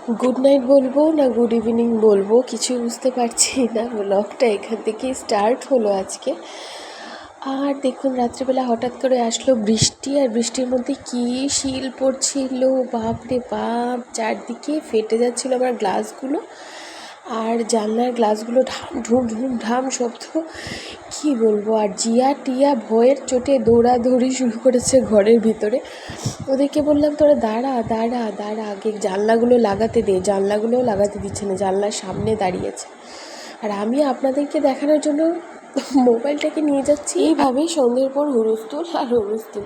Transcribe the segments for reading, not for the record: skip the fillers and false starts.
Good night বলবো না good evening বলবো কিছুই বুঝতে পারছি না। ব্লগটা এখান থেকেই স্টার্ট হলো আজকে। আর দেখুন রাত্রিবেলা হঠাৎ করে আসলো বৃষ্টি, আর বৃষ্টির মধ্যে কী শিল পড়ছিল, বাপ রে বাপ, চারদিকে ফেটে যাচ্ছিল আমার গ্লাসগুলো, আর জানলার গ্লাসগুলো ঢাম ঢুম ঢুম ঢাম শব্দ, কী বলবো। আর জিয়া টিয়া ভয়ের চোটে দৌড়াদৌড়ি শুরু করেছে ঘরের ভিতরে। ওদেরকে বললাম তোরা দাঁড়া দাঁড়া দাঁড়া, আগে জানলাগুলো লাগাতে দে, জানলাগুলোও লাগাতে দিচ্ছে না, জানলার সামনে দাঁড়িয়েছে। আর আমি আপনাদেরকে দেখানোর জন্য মোবাইলটাকে নিয়ে যাচ্ছি। এইভাবেই সন্ধ্যের পর হুলস্থুল আর হুলস্থুল,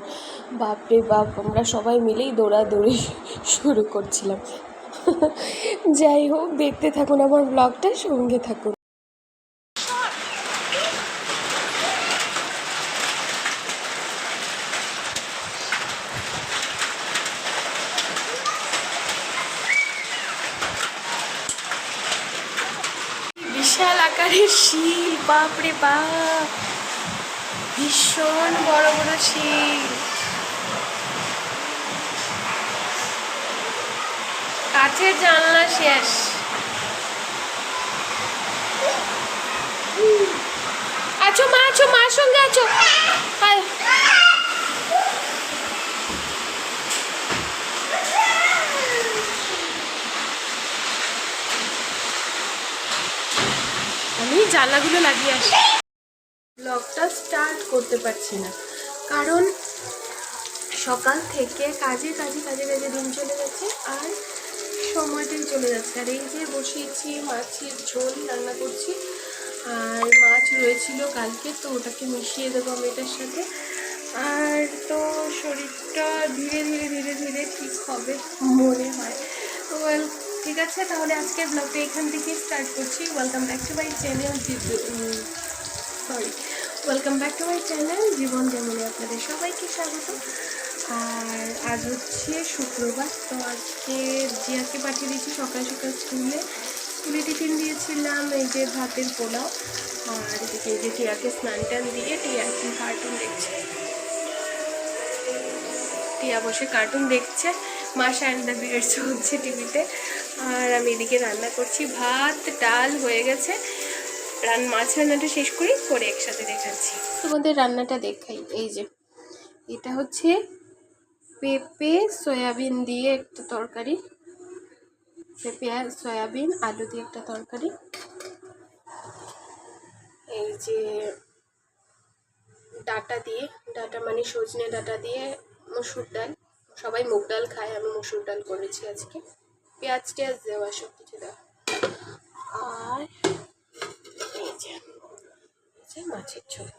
বাপরে বাপ, আমরা সবাই মিলেই দৌড়াদৌড়ি শুরু করছিলাম। যাই হোক, দেখতে থাকুন আমার ব্লগটা, সঙ্গে থাকুন। বিশাল আকারের শিল, বাপরে বাপ, ভীষণ বড় বড় শিল। কাছের জানলা শেষ। আছো মা, আছো মার সঙ্গে আছো। আমি জানলাগুলো লাগিয়ে আসি। ব্লগটা স্টার্ট করতে পারছি না, কারণ সকাল থেকে কাজে কাজে কাজে কাজে দিন চলে যাচ্ছে আর সময়টাই চলে যাচ্ছে। আর এই যে বসিয়েছি মাছের ঝোল রান্না করছি, আর মাছ রয়েছিল কালকে, তো ওটাকে মিশিয়ে দেবো আমি এটার সাথে। আর তো শরীরটা ধীরে ধীরে ধীরে ধীরে ঠিক হবে মনে হয়। তো ঠিক আছে, তাহলে আজকের ব্লগটা এখান থেকে স্টার্ট করছি। Welcome back to my channel, welcome back to my channel জীবন যেমনে, আপনাদের সবাইকে স্বাগত। আর আজ হচ্ছে শুক্রবার, তো আজকে জিয়াকে পাঠিয়ে দিয়েছি সকাল সকাল স্কুলে টিফিন দিয়েছিলাম এই যে ভাতের পোলাও। আর এদিকে এই যে টিয়াকে স্নান টান দিয়ে টিয়া এখন কার্টুন দেখছে, টিয়া বসে কার্টুন দেখছে, মাশা অ্যান্ড দ্য বিয়ার্স হচ্ছে টিভিতে। আর আমি এদিকে রান্না করছি, ভাত ডাল হয়ে গেছে, মাছ রান্নাটা শেষ করি, করে একসাথে দেখাচ্ছি তোমাদের রান্নাটা দেখাই। এই যে এটা হচ্ছে পেঁপে সয়াবিন দিয়ে একটা তরকারি, পেঁপে আর সয়াবিন আলু দিয়ে একটা তরকারি। এই যে ডাটা দিয়ে, ডাটা মানে সজনে ডাটা দিয়ে মসুর ডাল, সবাই মুগ ডাল খায়, আমি মসুর ডাল করেছি আজকে, পেঁয়াজ টেয়াজ দেওয়া সব কিছু দেওয়া। আর এই যে মাছের ঝোল,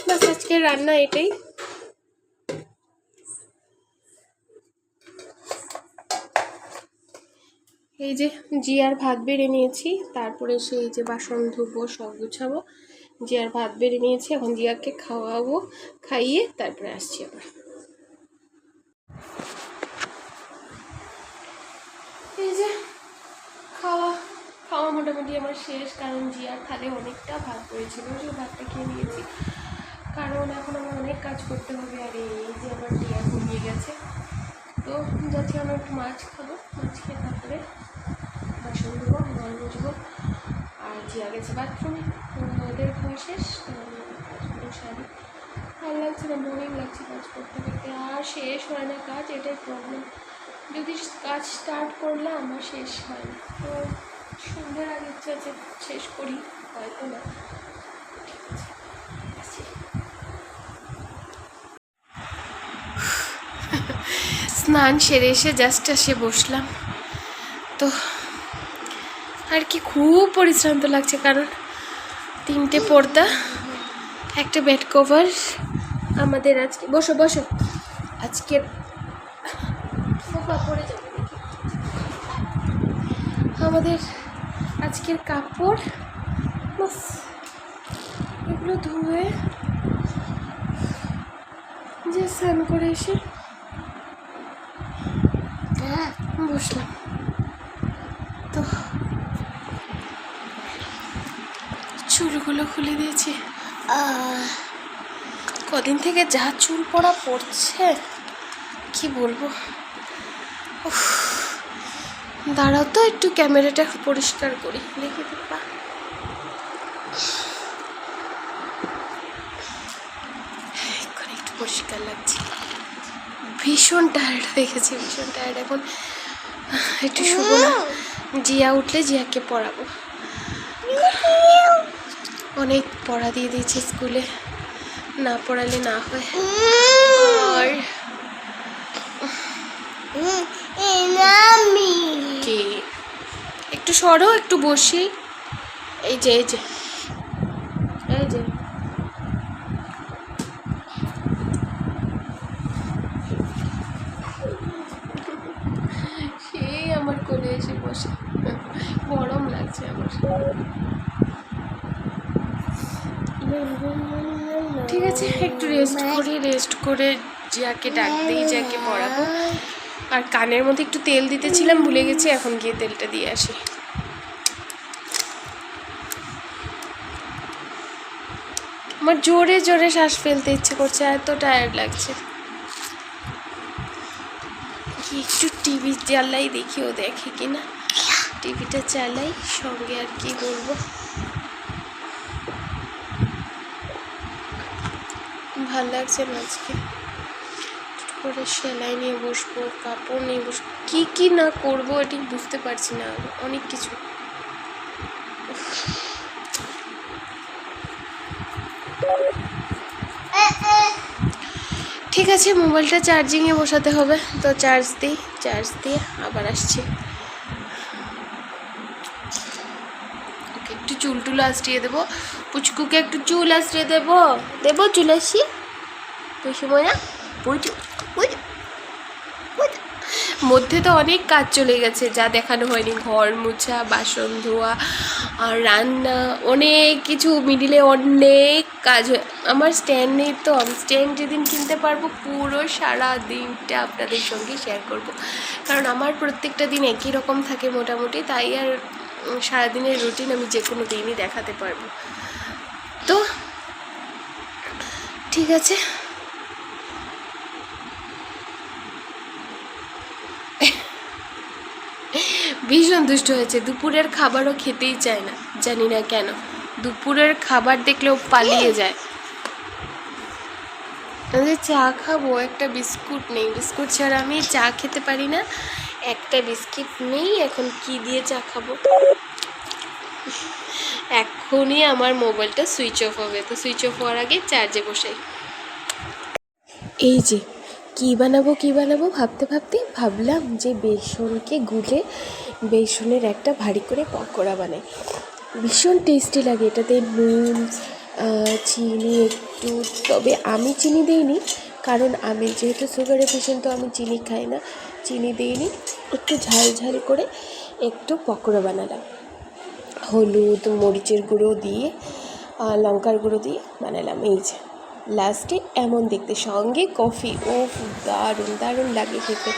বাস আজকে রান্না এটাই। এই যে জিয়ার ভাত বেড়ে নিয়েছি, তারপরে সেই যে বাসন ধুবো, সব গুছাবো। জিয়ার ভাত বেড়ে নিয়েছি, এখন জিয়াকে খাওয়াবো, খাইয়ে তারপরে আসছি আবার। এই যে খাওয়া খাওয়া মোটামুটি আমার শেষ, কারণ জিয়ার থালে অনেকটা ভাত পড়েছিল, সেই ভাতটা খেয়ে নিয়েছি, কারণ এখন আমার অনেক কাজ করতে হবে। আর এই যে আমার জিয়া ঘুমিয়ে গেছে, তো যাচ্ছি আমরা একটু মাছ খাবো, মাছ খেয়ে তারপরে বাসন ধুবো, ঘর মুছবো। আর জিয়া গেছে বাথরুমে, ওদের খাওয়া শেষ, শাড়ি ভালো লাগছে না, বোরিং লাগছে কাজ করতে করতে, আর শেষ হয় না কাজ, এটাই প্রবলেম। যদি কাজ স্টার্ট করলে আমার শেষ হয় না, তো সন্ধ্যের আগে ইচ্ছা আছে শেষ করি, হয়তো না। ঠিক আছে, স্নান সেরে এসে জাস্ট এসে বসলাম, তো আর কি খুব পরিশ্রান্ত লাগছে, কারণ 3টে পর্দা, একটা বেড কভার, আমাদের আজকে বসো বসো, আজকের পড়ে যাবে আমাদের আজকের কাপড়, বাস এগুলো ধুয়ে যে স্নান করে এসে বসলাম। তো চুলগুলো খুলে দিয়েছি, কদিন থেকে যা চুল পড়া পড়ছে কি বলবো। দাঁড়াও তো, একটু ক্যামেরাটা পরিষ্কার করি, দেখে দিবা। একটু পরিষ্কার লাগছে। ভীষণ টায়ার্ড হয়ে গেছে, ভীষণ টায়ার্ড। এখন একটু শুবো না, জিয়া উঠলে জিয়াকে পড়াবো। অনেক পড়া দিয়ে দিয়েছে স্কুলে, না পড়ালে না হয়। আর কে একটু সরো, একটু বসি। এই যে এই যে এই যে সেই আমার কোলে এসে বসে। গরম লাগছে আমার। ঠিক আছে, একটু রেস্ট করি, রেস্ট করে জিয়াকে ডাক দিই, জিয়াকে পড়াবো। আর কানের মধ্যে একটু তেল দিতেছিলাম, ভুলে গেছি, এখন গিয়ে তেলটা দিয়ে আসি। আমার জোরে জোরে শ্বাস ফেলতে ইচ্ছে করছে, এত টায়ার্ড লাগছে। কি একটু টিভি চালাই, দেখি ও দেখে কিনা। টিভিটা চালাই, সঙ্গে আর কি বলবো, ভাল লাগছে না আজকে। করে সেলাই নিয়ে বসবো, কাপড় নিয়ে বসবো, কি না করবো এটি বুঝতে পারছি না, অনেক কিছু। ঠিক আছে, মোবাইলটা চার্জিংয়ে বসাতে হবে, তো চার্জ দিয়ে আবার আসছি। একটু চুল আশ্রিয়ে দেবো, পুচকুকে একটু চুল আশ্রিয়ে দেবো চুল আসি তুই সময় না। মধ্যে তো অনেক কাজ চলে গেছে, যা দেখানো হয়নি। ঘর মোছা, বাসন ধোয়া আর রান্না, অনেক কিছু মিডিলে অনেক কাজ হয়। আমার স্ট্যান্ড নেই, তো আমি স্ট্যান্ড যেদিন কিনতে পারবো পুরো সারা দিনটা আপনাদের সঙ্গে শেয়ার করব। কারণ আমার প্রত্যেকটা দিন একই রকম থাকে মোটামুটি, তাই আর সারাদিনের রুটিন আমি যে কোনো দিনই দেখাতে পারবো। তো ঠিক আছে, ভীষণ দুষ্ট হয়েছে। দুপুরের খাবারও খেতেই চায় না, জানি না কেন। দুপুরের খাবার দেখলেও পালিয়ে যায়। চা খাবো, একটা বিস্কুট নেই, বিস্কুট ছাড়া আমি চা খেতে পারি না। একটা বিস্কিট নেই, এখন কি দিয়ে চা খাবো? এখনই আমার মোবাইলটা সুইচ অফ হবে, তো সুইচ অফ হওয়ার আগে চার্জে বসাই। এই যে কী বানাবো ভাবতে ভাবলাম যে বেসনকে গুলে বেসনের একটা ভারী করে পকোড়া বানাই। ভীষণ টেস্টি লাগে, এটাতে নুন, চিনি একটু, তবে আমি চিনি দিইনি, কারণ আমি যেহেতু সুগারের পেশেন্ট, তো আমি চিনি খাই না, চিনি দিইনি। একটু ঝাল করে একটু পকোড়া বানালাম, হলুদ, মরিচের গুঁড়ো দিয়ে, লঙ্কার গুঁড়ো দিয়ে বানালাম। এই যে লাস্টে এমন দেখতে, সঙ্গে কফি, ও দারুণ লাগে খেতে।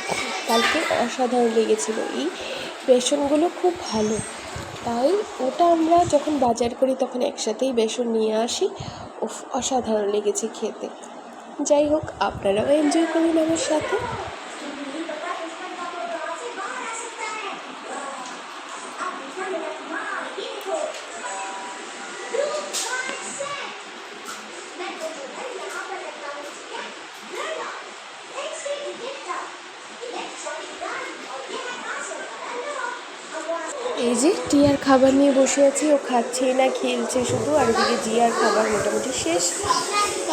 কালকে অসাধারণ লেগেছিল। এই বেসনগুলো খুব ভালো, তাই ওটা আমরা যখন বাজার করি তখন একসাথেই বেসন নিয়ে আসি। অসাধারণ লেগেছে খেতে। যাই হোক, আপনারাও এনজয় করুন আমার সাথে। এই যে টিয়ার খাবার নিয়ে বসে আছি, ও খাচ্ছেই না, খেলছে শুধু। আর এদিকে জিয়ার খাবার মোটামুটি শেষ,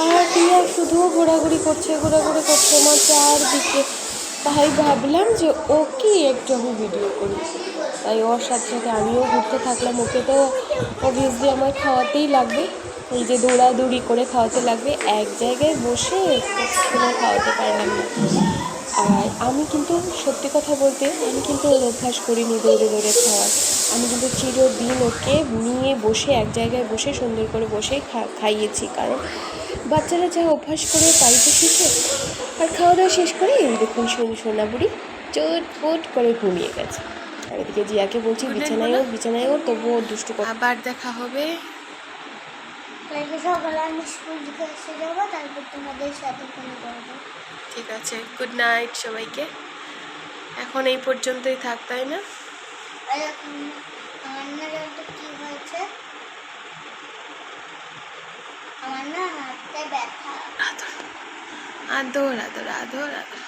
আর টিয়া শুধু ঘোরাঘুরি করছে আমার চারদিকে। তাই ভাবলাম যে ওকে একটু আমি ভিডিও করি, তাই ওর সাথে আমিও ঘুরতে থাকলাম। ওকে তো অবভিয়াসলি আমার খাওয়াতেই লাগবে, এই যে দৌড়াদৌড়ি করে খাওয়াতে লাগবে, এক জায়গায় বসে কোনো খাওয়াতে পারলাম না। আর আমি কিন্তু সত্যি কথা বলতে, আমি কিন্তু ওর অভ্যাস করিনি দৌড়ে খাওয়ার। আমি কিন্তু চিরদিন ওকে নিয়ে বসে এক জায়গায় বসে সুন্দর করে বসে খাইয়েছি, কারণ বাচ্চারা যা অভ্যাস করে তাই তো শিখে। আর খাওয়া দাওয়া শেষ করে এই দেখুন সোনা বুড়ি চটপট করে ঘুমিয়ে গেছে। আর এদিকে জিয়াকে বলছি বিছানায় ওর, তবুও দুষ্টু করে। আবার দেখা হবে। সকালে আমি স্কুল থেকে এসে যাবো, তারপর তোমাদের সাথে ফোন করবো। ঠিক আছে, গুড নাইট সবাইকে, এখন এই পর্যন্তই থাক, তাই না? আর এখন আমার না জানতো কি হয়েছে, আমার না হাতে ব্যথা। আদর আদর আদর আদর আদর।